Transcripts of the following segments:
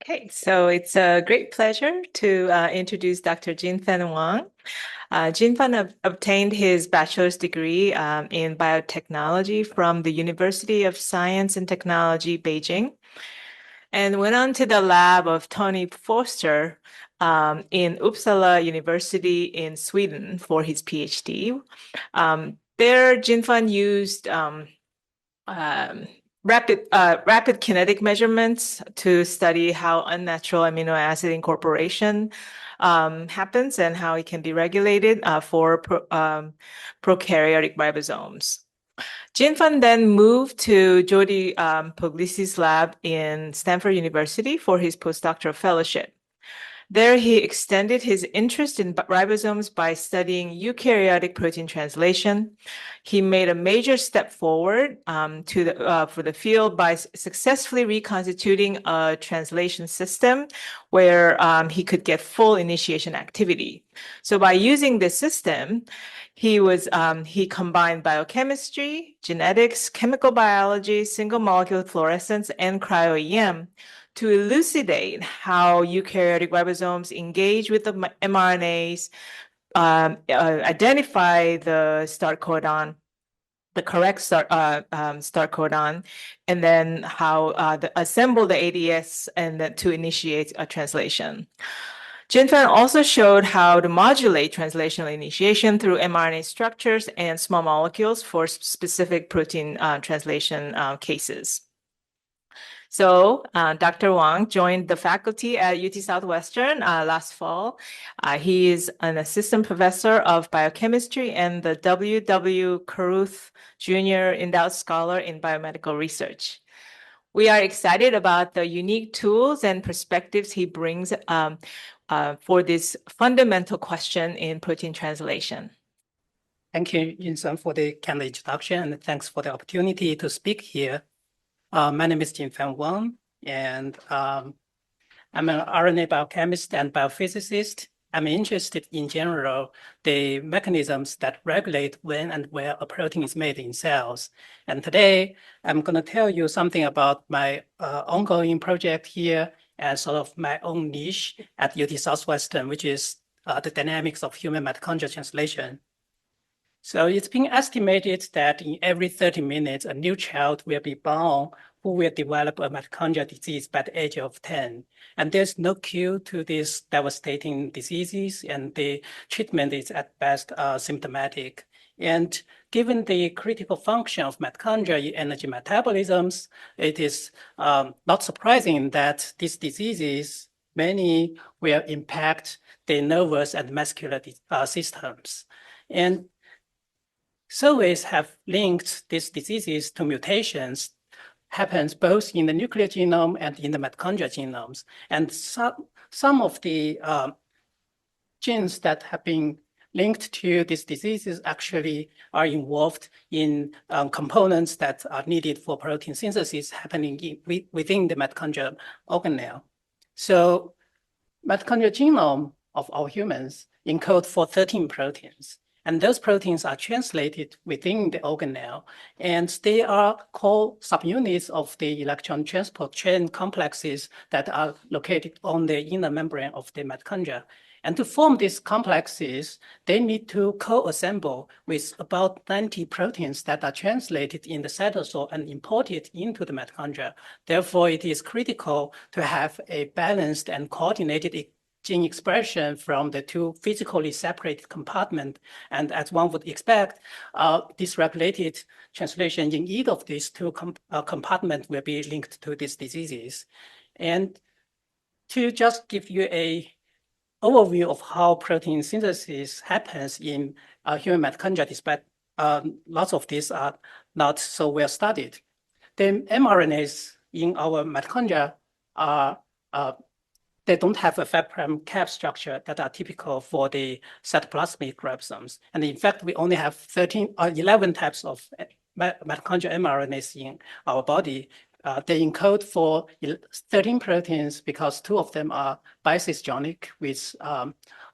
Okay, so it's a great pleasure to introduce Dr. Jinfen Wang. Jinfen obtained his bachelor's degree in biotechnology from the University of Science and Technology, Beijing, and went on to the lab of Tony Forster in Uppsala University in Sweden for his PhD. There, Jinfen used rapid kinetic measurements to study how unnatural amino acid incorporation happens and how it can be regulated for prokaryotic ribosomes. Jinfen then moved to Jody Puglisi's lab in Stanford University for his postdoctoral fellowship. There, he extended his interest in ribosomes by studying eukaryotic protein translation. He made a major step forward for the field by successfully reconstituting a translation system where he could get full initiation activity. So by using this system, he combined biochemistry, genetics, chemical biology, single molecule fluorescence, and cryo-EM to elucidate how eukaryotic ribosomes engage with the mRNAs, identify the start codon, the correct start codon, and then how assemble the ADS and then to initiate a translation. Jinfen also showed how to modulate translational initiation through mRNA structures and small molecules for specific protein translation cases. So Dr. Wang joined the faculty at UT Southwestern last fall. He is an assistant professor of biochemistry and the W.W. Caruth Jr. Endowed Scholar in Biomedical Research. We are excited about the unique tools and perspectives he brings for this fundamental question in protein translation. Thank you, Yunsun, for the kind introduction, and thanks for the opportunity to speak here. My name is Jinfen Wang, and I'm an RNA biochemist and biophysicist. I'm interested in general the mechanisms that regulate when and where a protein is made in cells. And today, I'm going to tell you something about my ongoing project here and sort of my own niche at UT Southwestern, which is the dynamics of human mitochondrial translation. So it's been estimated that in every 30 minutes, a new child will be born who will develop a mitochondrial disease by the age of 10. And there's no cure to these devastating diseases, and the treatment is at best symptomatic. And given the critical function of mitochondria in energy metabolisms, it is not surprising that these diseases, many will impact the nervous and muscular systems. And surveys have linked these diseases to mutations happens both in the nuclear genome and in the mitochondrial genomes. And some of the genes that have been linked to these diseases actually are involved in components that are needed for protein synthesis happening within the mitochondrial organelle. So mitochondrial genome of our humans encode for 13 proteins. And those proteins are translated within the organelle, and they are called subunits of the electron transport chain complexes that are located on the inner membrane of the mitochondria. And to form these complexes, they need to co-assemble with about 90 proteins that are translated in the cytosol and imported into the mitochondria. Therefore, it is critical to have a balanced and coordinated gene expression from the two physically separated compartments. And as one would expect, dysregulated translation in either of these two compartments will be linked to these diseases. And to just give you an overview of how protein synthesis happens in human mitochondria, despite lots of these are not so well studied. The mRNAs in our mitochondria are they don't have a 5' cap structure that are typical for the cytoplasmic ribosomes. And in fact, we only have 11 types of mitochondrial mRNAs in our body. They encode for 13 proteins because 2 of them are bicisgenic with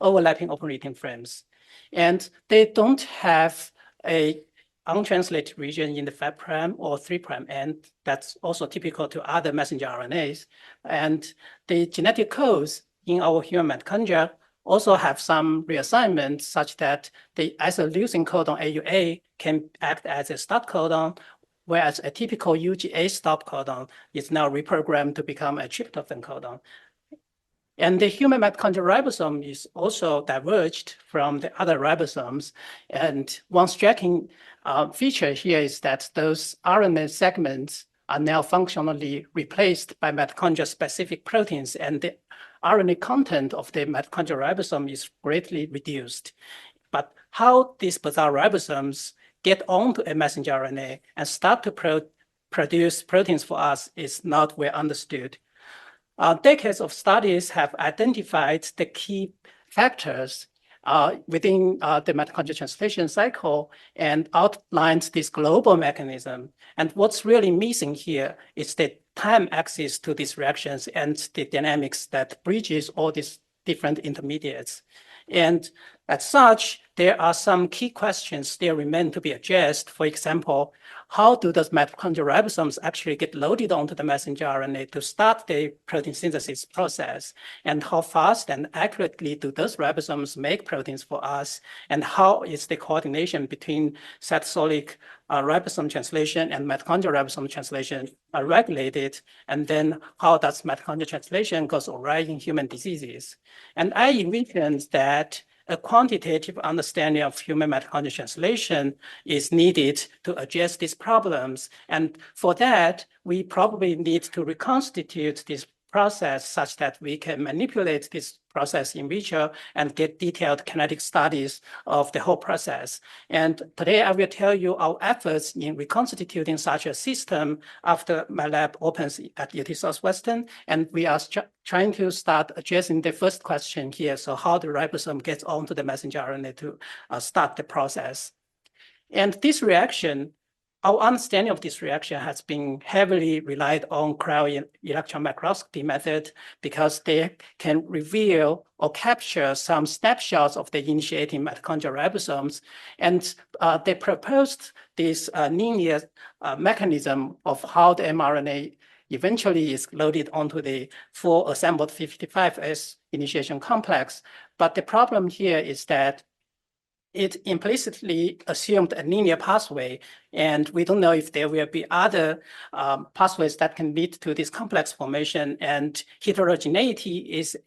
overlapping operating frames. And they don't have a untranslated region in the 5' or 3' end. That's also typical to other messenger RNAs. And the genetic codes in our human mitochondria also have some reassignment such that the isoleucine codon AUA can act as a start codon, whereas a typical UGA stop codon is now reprogrammed to become a tryptophan codon. And the human mitochondrial ribosome is also diverged from the other ribosomes. And one striking feature here is that those RNA segments are now functionally replaced by mitochondria-specific proteins, and the RNA content of the mitochondrial ribosome is greatly reduced. But how these bizarre ribosomes get onto a messenger RNA and start to produce proteins for us is not well understood. Decades of studies have identified the key factors within the mitochondrial translation cycle and outlined this global mechanism. And what's really missing here is the time axis to these reactions and the dynamics that bridges all these different intermediates. And as such, there are some key questions still remain to be addressed. For example, how do those mitochondrial ribosomes actually get loaded onto the messenger RNA to start the protein synthesis process? And how fast and accurately do those ribosomes make proteins for us? And how is the coordination between cytosolic ribosome translation and mitochondrial ribosome translation regulated? And then how does mitochondrial translation goes awry in human diseases? And I envisioned that a quantitative understanding of human mitochondrial translation is needed to address these problems. And for that, we probably need to reconstitute this process such that we can manipulate this process in vitro and get detailed kinetic studies of the whole process. And today I will tell you our efforts in reconstituting such a system after my lab opens at UT Southwestern. And we are trying to start addressing the first question here. So how the ribosome gets onto the messenger RNA to start the process. And this reaction, our understanding of this reaction has been heavily relied on cryo-electron microscopy method because they can reveal or capture some snapshots of the initiating mitochondrial ribosomes. And they proposed this linear mechanism of how the mRNA eventually is loaded onto the full assembled 55S initiation complex. But the problem here is that it implicitly assumed a linear pathway, and we don't know if there will be other pathways that can lead to this complex formation. And heterogeneity is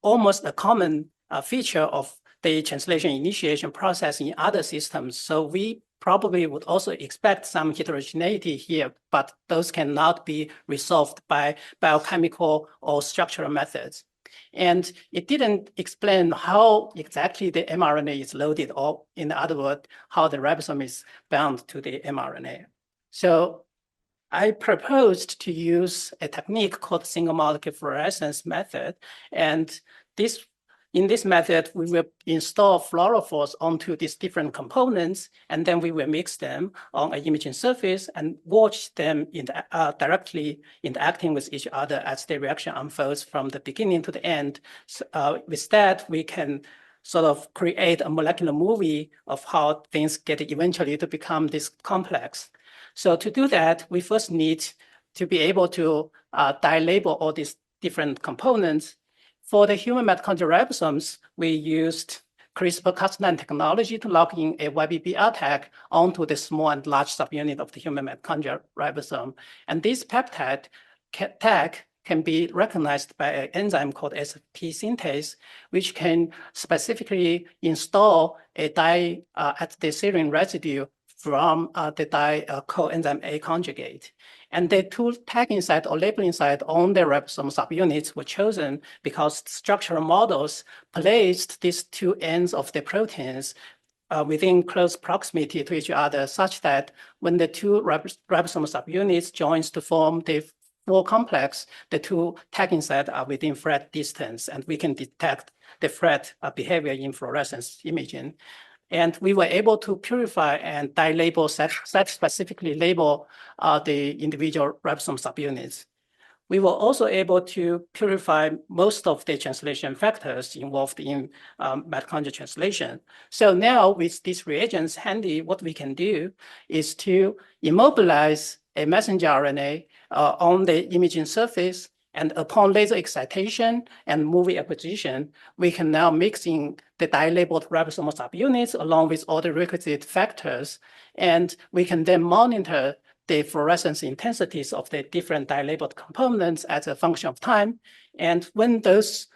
almost a common feature of the translation initiation process in other systems. So we probably would also expect some heterogeneity here, but those cannot be resolved by biochemical or structural methods. And it didn't explain how exactly the mRNA is loaded, or in other words, how the ribosome is bound to the mRNA. So I proposed to use a technique called single molecule fluorescence method. And in this method, we will install fluorophores onto these different components, and then we will mix them on an imaging surface and watch them directly interacting with each other as the reaction unfolds from the beginning to the end. So, with that, we can sort of create a molecular movie of how things get eventually to become this complex. So to do that, we first need to be able to dye-label all these different components. For the human mitochondrial ribosomes, we used CRISPR-Cas9 technology to lock in a YBBR tag onto the small and large subunit of the human mitochondrial ribosome. And this peptide tag can be recognized by an enzyme called SP synthase, which can specifically install a dye at the serine residue from the dye coenzyme A conjugate. And the two tagging site or labeling site on the ribosome subunits were chosen because structural models placed these two ends of the proteins within close proximity to each other, such that when the two ribosome subunits joins to form the full complex, the two tagging sites are within Fred distance, and we can detect the Fred behavior in fluorescence imaging. And we were able to purify and dye-label, set specifically label the individual ribosome subunits. we were also able to purify most of the translation factors involved in mitochondrial translation. So now with these reagents handy, what we can do is to immobilize a messenger RNA on the imaging surface, and upon laser excitation and movie acquisition, we can now mix in the dilabeled ribosomal subunits along with all the requisite factors, and we can then monitor the fluorescence intensities of the different dilabeled components as a function of time. And when those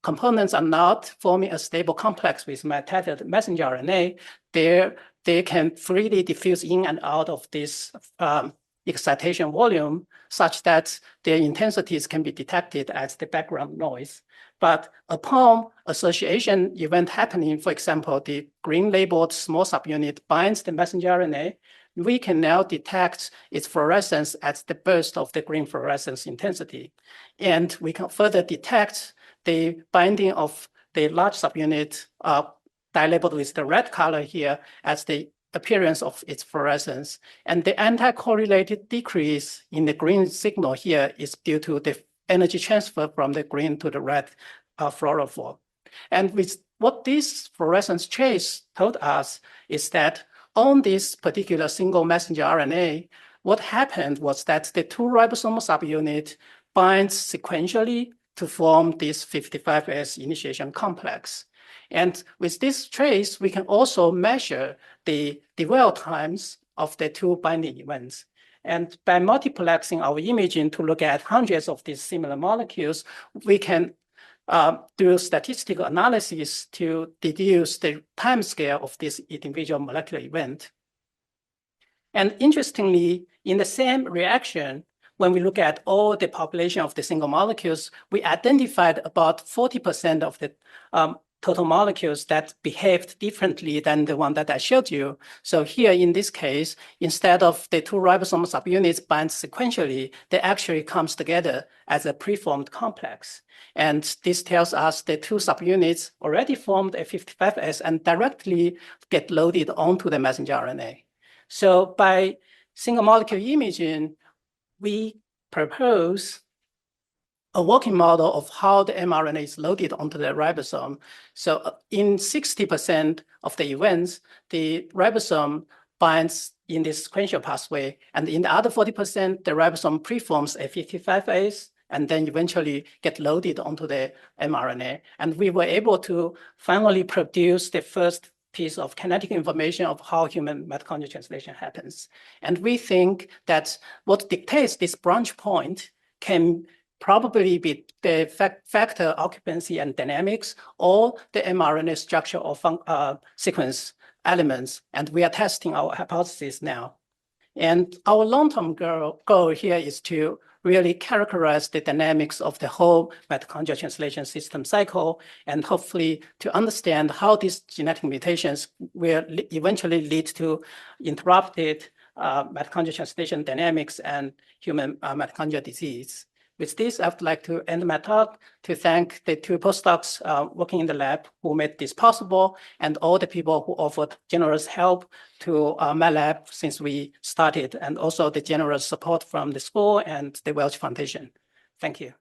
components are not forming a stable complex with metated messenger RNA, they can freely diffuse in and out of this excitation volume such that their intensities can be detected as the background noise. But upon association event happening, for example, the green labeled small subunit binds the messenger RNA, we can now detect its fluorescence as the burst of the green fluorescence intensity. And we can further detect the binding of the large subunit dilabeled with the red color here as the appearance of its fluorescence. And the anti-correlated decrease in the green signal here is due to the energy transfer from the green to the red fluorophore. And with what this fluorescence trace told us is that on this particular single messenger RNA, what happened was that the two ribosomal subunit binds sequentially to form this 55S initiation complex. And with this trace, we can also measure the dwell times of the two binding events. And by multiplexing our imaging to look at hundreds of these similar molecules, we can do statistical analysis to deduce the time scale of this individual molecular event. And interestingly, in the same reaction, when we look at all the population of the single molecules, we identified about 40% of the total molecules that behaved differently than the one that I showed you. So here in this case, instead of the two ribosomal subunits bind sequentially, they actually comes together as a preformed complex. And this tells us the two subunits already formed a 55S and directly get loaded onto the messenger RNA. So by single molecule imaging, we propose a working model of how the mRNA is loaded onto the ribosome. So in 60% of the events, the ribosome binds in this sequential pathway. And in the other 40%, the ribosome preforms a 55S and then eventually get loaded onto the mRNA. And we were able to finally produce the first piece of kinetic information of how human mitochondrial translation happens. And we think that what dictates this branch point can probably be the factor occupancy and dynamics, or the mRNA structure or sequence elements. And we are testing our hypothesis now. And our long-term goal here is to really characterize the dynamics of the whole mitochondrial translation system cycle, and hopefully to understand how these genetic mutations will eventually lead to interrupted mitochondrial translation dynamics and human mitochondrial disease. With this, I would like to end my talk to thank the two postdocs working in the lab who made this possible, and all the people who offered generous help to my lab since we started, and also the generous support from the school and the Welch Foundation. Thank you.